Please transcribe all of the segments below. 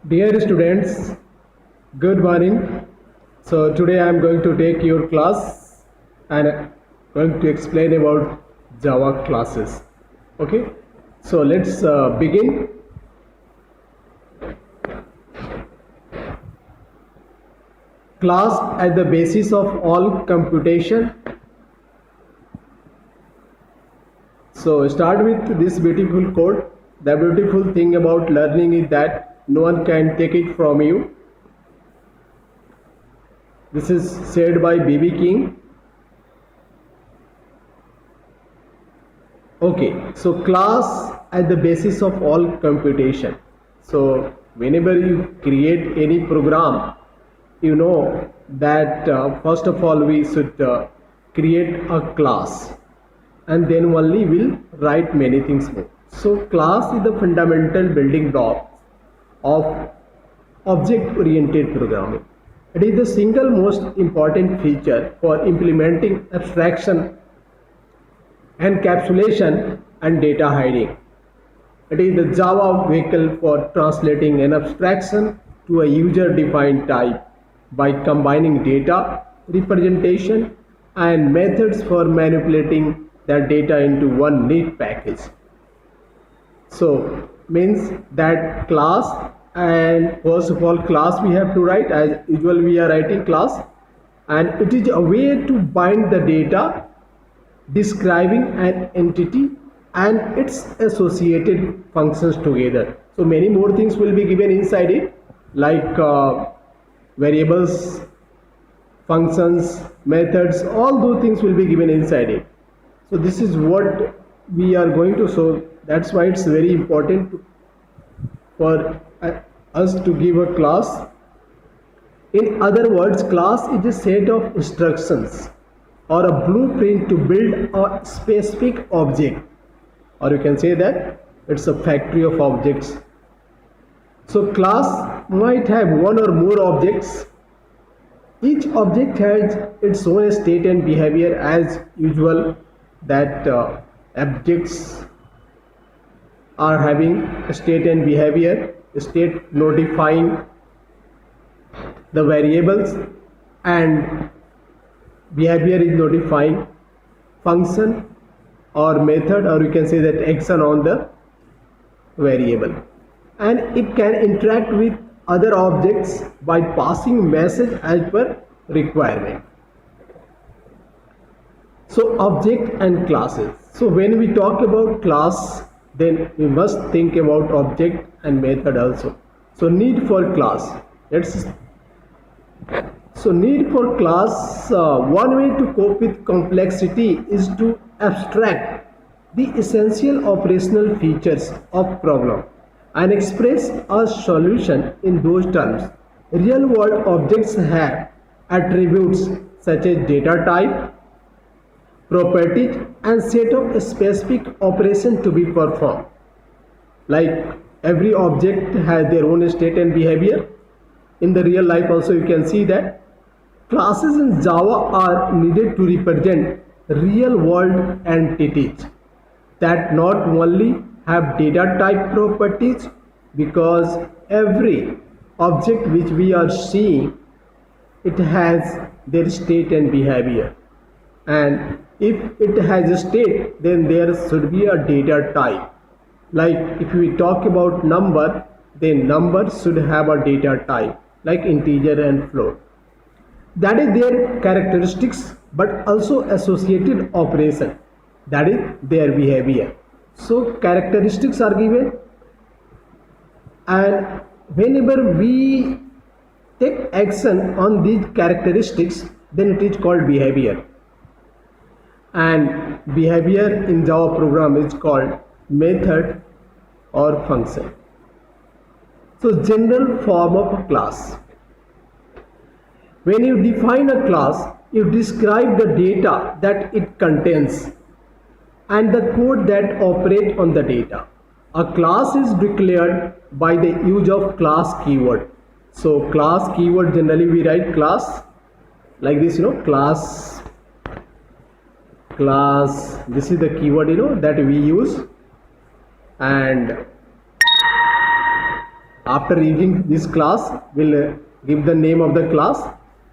Dear students, good morning. So today I am going to take your class and going to explain about Java classes. Okay, so let's begin. Class at the basis of all computation. So start with this beautiful code. The beautiful thing about learning is that no one can take it from you. This is said by B.B. King. Okay, so class at the basis of all computation. So whenever you create any program, you know that first of all we should create a class, and then only we'll write many things more. So class is the fundamental building block of object oriented programming. It is the single most important feature for implementing abstraction, encapsulation and data hiding. It is the Java vehicle for translating an abstraction to a user-defined type by combining data, representation, and methods for manipulating that data into one neat package. So means that class, and first of all class we have to write. As usual we are writing class, and it is a way to bind the data describing an entity and its associated functions together. So many more things will be given inside it, like variables, functions, methods, all those things will be given inside it. So this is what we are going to show. That's why it's very important for us to give a class. In other words, class is a set of instructions or a blueprint to build a specific object, or you can say that it's a factory of objects. So class might have one or more objects. Each object has its own state and behavior. As usual that objects are having a state and behavior. State notifying the variables, and behavior is notifying function or method, or you can say that action on the variable, and it can interact with other objects by passing message as per requirement. So object and classes. So when we talk about class, then we must think about object and method also. So need for class. So need for class, one way to cope with complexity is to abstract the essential operational features of problem and express a solution in those terms. Real world objects have attributes such as data type, properties, and set of specific operation to be performed. Like every object has their own state and behavior. In the real life also you can see that classes in Java are needed to represent real world entities that not only have data type properties, because every object which we are seeing, it has their state and behavior, and if it has a state, then there should be a data type. Like if we talk about number, then number should have a data type like integer and float. That is their characteristics, but also associated operation, that is their behavior. So characteristics are given, and whenever we take action on these characteristics, then it is called behavior. And behavior in Java program is called method or function. So general form of a class. When you define a class, you describe the data that it contains and the code that operates on the data. A class is declared by the use of class keyword. So class keyword, generally we write class like this, class, this is the keyword that we use, and After using this class, we'll give the name of the class.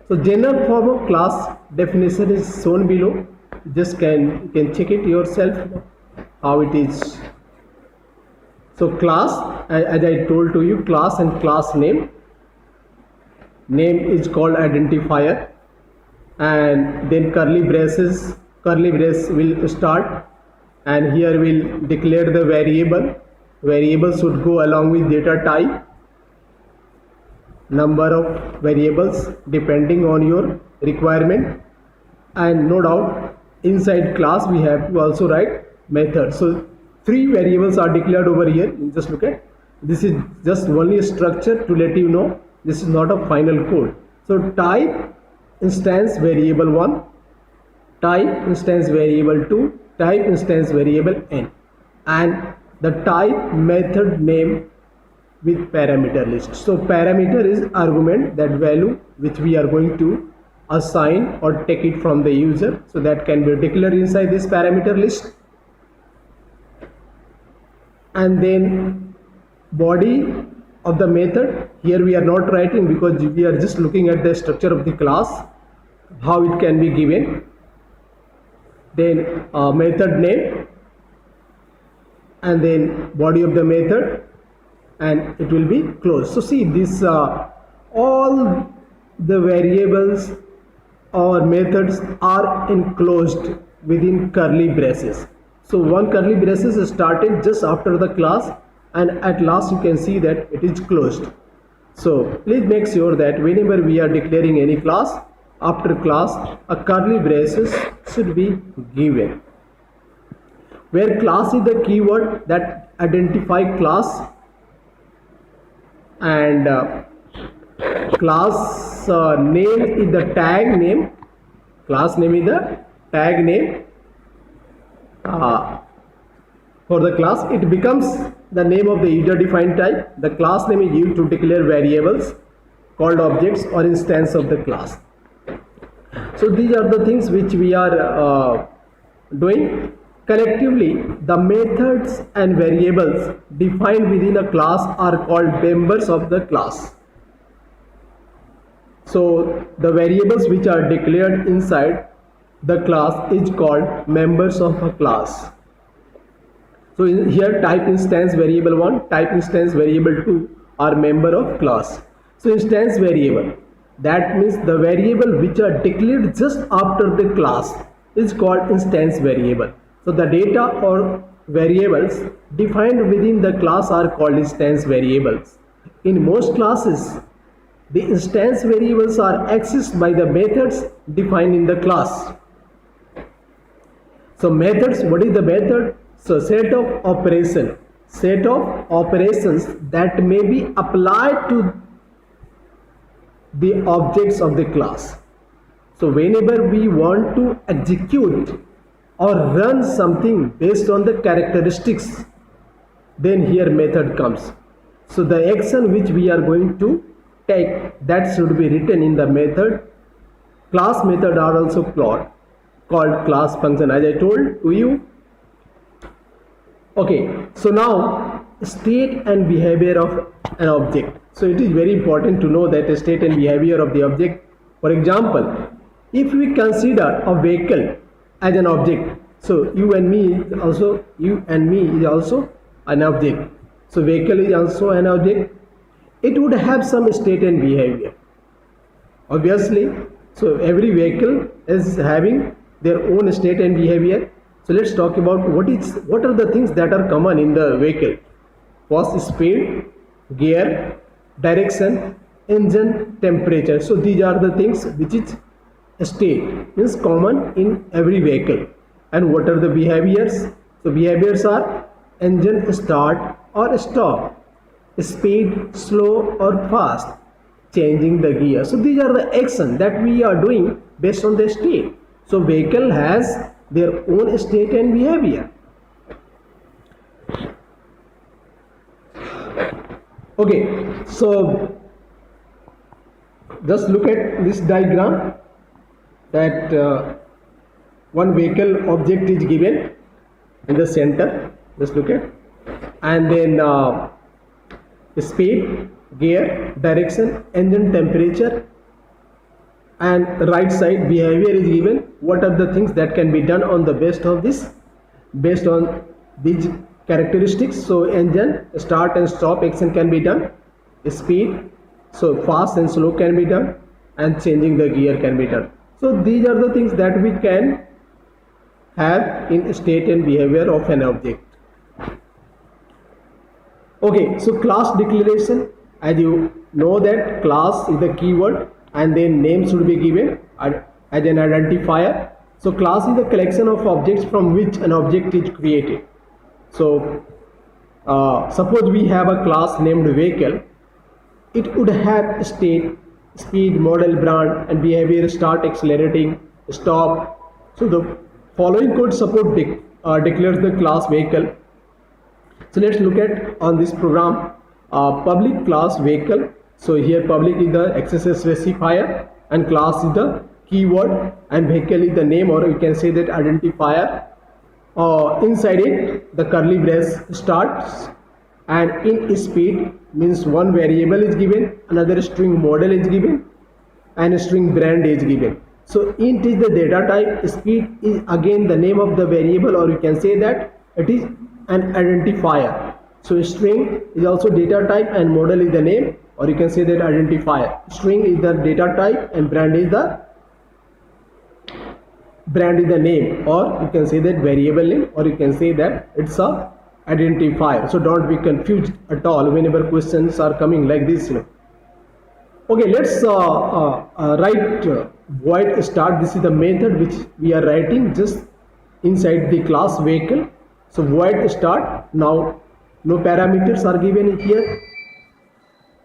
So general form of class definition is shown below. Just you can check it yourself how it is. So class, as I told to you, class and class name. Name is called identifier, and then curly braces. Curly brace will start, and here we'll declare the variable. Variable should go along with data type. Number of variables depending on your requirement, and no doubt inside class we have to also write method. So 3 variables are declared over here. Just look at this, is just only a structure to let you know this is not a final code. So type instance variable 1, type instance variable 2, type instance variable n, and the type method name with parameter list. So parameter is argument, that value which we are going to assign or take it from the user, so that can be declared inside this parameter list. And then body of the method, here we are not writing because we are just looking at the structure of the class, how it can be given. Then method name, and then body of the method, and it will be closed. So see, this all the variables or methods are enclosed within curly braces. So one curly braces is started just after the class, and at last you can see that it is closed. So please make sure that whenever we are declaring any class, after class a curly braces should be given, where class is the keyword that identify class, and class name is the tag name. Class name is the tag name for the class. It becomes the name of the user defined type. The class name is used to declare variables called objects or instance of the class. So these are the things which we are doing. Collectively, the methods and variables defined within a class are called members of the class. So the variables which are declared inside the class is called members of a class. So here type instance variable 1, type instance variable 2 are member of class. So instance variable, that means the variable which are declared just after the class is called instance variable. So the data or variables defined within the class are called instance variables. In most classes, the instance variables are accessed by the methods defined in the class. So methods, what is the method? So set of operations that may be applied to the objects of the class. So whenever we want to execute or run something based on the characteristics, then here method comes. So the action which we are going to take, that should be written in the method. Class method are also called class function, as I told to you. Okay, so now state and behavior of an object. So it is very important to know that the state and behavior of the object. For example, if we consider a vehicle as an object, so you and me is also an object. So vehicle is also an object. It would have some state and behavior, obviously. So every vehicle is having their own state and behavior. So let's talk about what are the things that are common in the vehicle. First, speed, gear, direction, engine, temperature. So these are the things which is state, means common in every vehicle. And what are the behaviors? So behaviors are engine start or stop, speed, slow or fast, changing the gear. So these are the actions that we are doing based on the state. So vehicle has their own state and behavior. Okay, so just look at this diagram, that one vehicle object is given in the center. Just look at, and then speed, gear, direction, engine temperature, and right side behavior is given. What are the things that can be done on the based on these characteristics? So engine start and stop action can be done, speed, so fast and slow can be done, and changing the gear can be done. So these are the things that we can have in state and behavior of an object. Okay, so class declaration, as you know that class is the keyword and then name should be given as an identifier. So class is the collection of objects from which an object is created. So suppose we have a class named vehicle, it would have state, speed, model, brand, and behavior, start, accelerating, stop. So the following code support declares the class vehicle. So let's look at on this program public class vehicle. So here public is the access specifier and class is the keyword and vehicle is the name, or you can say that identifier. Inside it the curly brace starts, and in speed means one variable is given, another string model is given, and a string brand is given. So int is the data type, speed is again the name of the variable, or you can say that it is an identifier. So string is also data type and model is the name, or you can say that identifier. String is the data type and brand is the name, or you can say that variable name, or you can say that it's a identifier. So don't be confused at all whenever questions are coming like this. Okay, let's write void start. This is the method which we are writing just inside the class vehicle. So void start. Now no parameters are given here,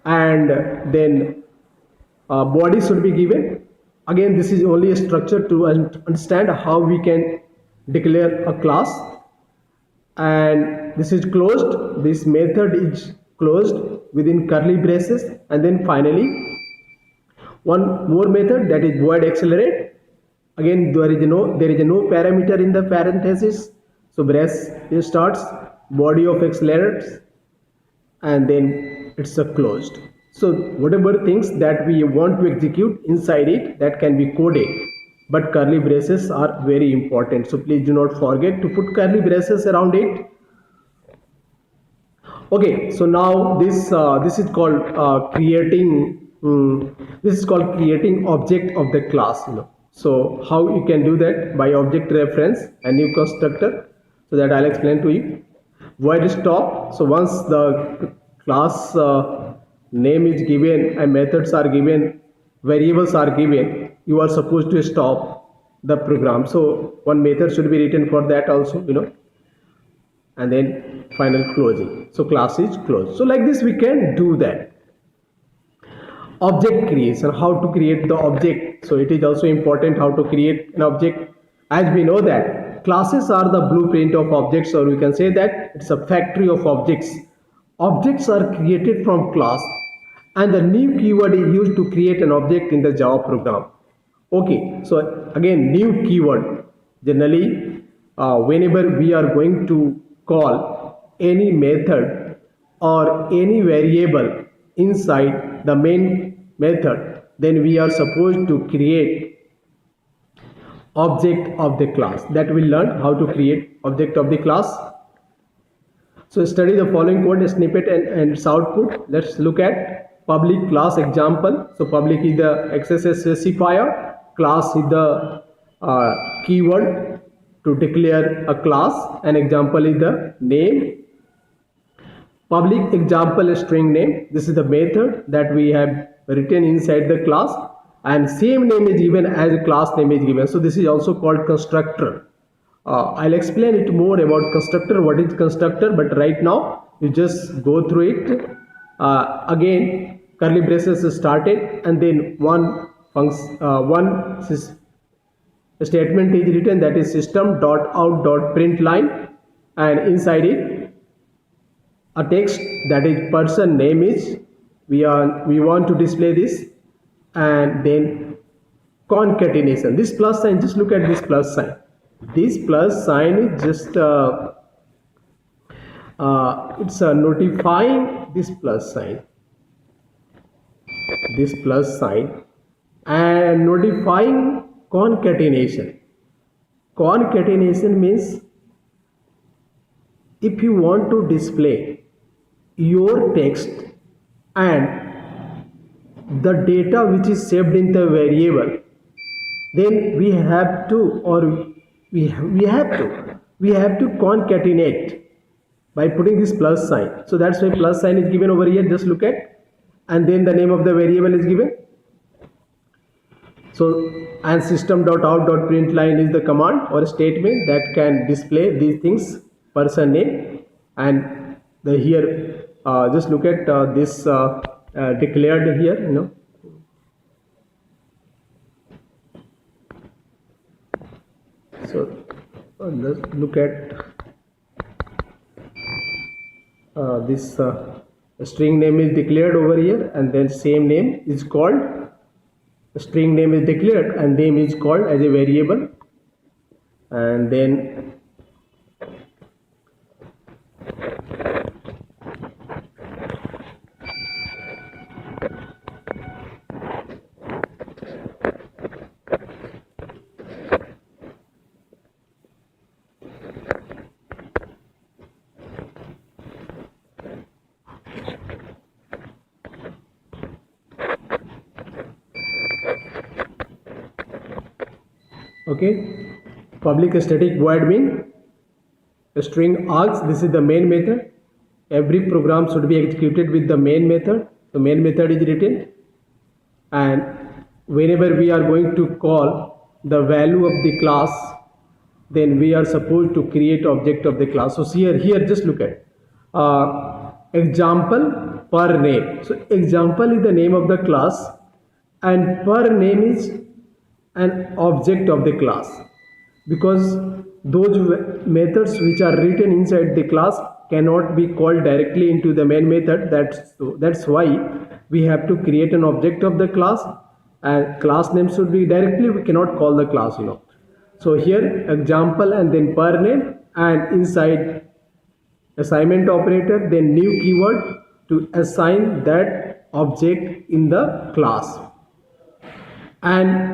and then body should be given. Again, this is only a structure to understand how we can declare a class. And this is closed, this method is closed within curly braces, and then finally one more method, that is void accelerate. Again there is no parameter in the parenthesis, so brace starts, body of accelerates, and then it's a closed. So whatever things that we want to execute inside it, that can be coded, but curly braces are very important, so please do not forget to put curly braces around it. Okay, so now this is called creating object of the class. So how you can do that? By object reference and new constructor. So that I'll explain to you. Void stop. So once the class name is given and methods are given, variables are given, you are supposed to stop the program. So one method should be written for that also, and then final closing. So class is closed. So like this we can do that. Object creation, how to create the object. So it is also important how to create an object, as we know that classes are the blueprint of objects, or we can say that it's a factory of objects. Objects are created from class, and the new keyword is used to create an object in the Java program. Okay, so again new keyword, generally whenever we are going to call any method or any variable inside the main method, then we are supposed to create object of the class. That we learn how to create object of the class. So study the following code snippet and its output. Let's look at public class example. So public is the access specifier, class is the keyword to declare a class, and example is the name. Public example string name, this is the method that we have written inside the class, and same name is given as a class name is given. So this is also called constructor. I'll explain it more about constructor, what is constructor, but right now you just go through it. Again curly braces is started, and then one statement is written, that is system.out.println, and inside it a text, that is person name is, we want to display this, and then concatenation. This plus sign, just look at this plus sign. This plus sign is just it's notifying this plus sign, and notifying concatenation. Concatenation means if you want to display your text and the data which is saved in the variable, then we have to concatenate by putting this plus sign. So that's why plus sign is given over here. Just look at, and then the name of the variable is given. So, and system.out.println is the command or statement that can display these things, person name, and the here just look at this declared here, So let's look at this string name is declared over here, and then same name is called, string name is declared and name is called as a variable, and then okay, public static void main string args. This is the main method. Every program should be executed with the main method. The main method is written, and whenever we are going to call the value of the class, then we are supposed to create object of the class. So here just look at example per name. So example is the name of the class, and per name is an object of the class, because those methods which are written inside the class cannot be called directly into the main method. That's why we have to create an object of the class, and class name should be directly, we cannot call the class, So here example and then per name, and inside assignment operator, then new keyword to assign that object in the class, and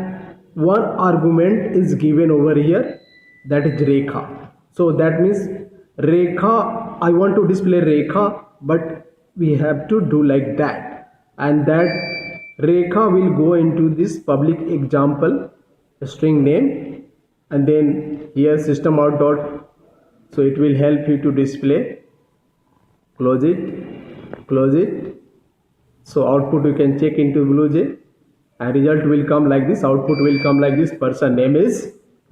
one argument is given over here, that is rekha. So that means rekha, I want to display rekha, but we have to do like that, and that rekha will go into this public example string name, and then here system out dot, so it will help you to display, close it. So output you can check into BlueJ, and result will come like this, output will come like this, person name is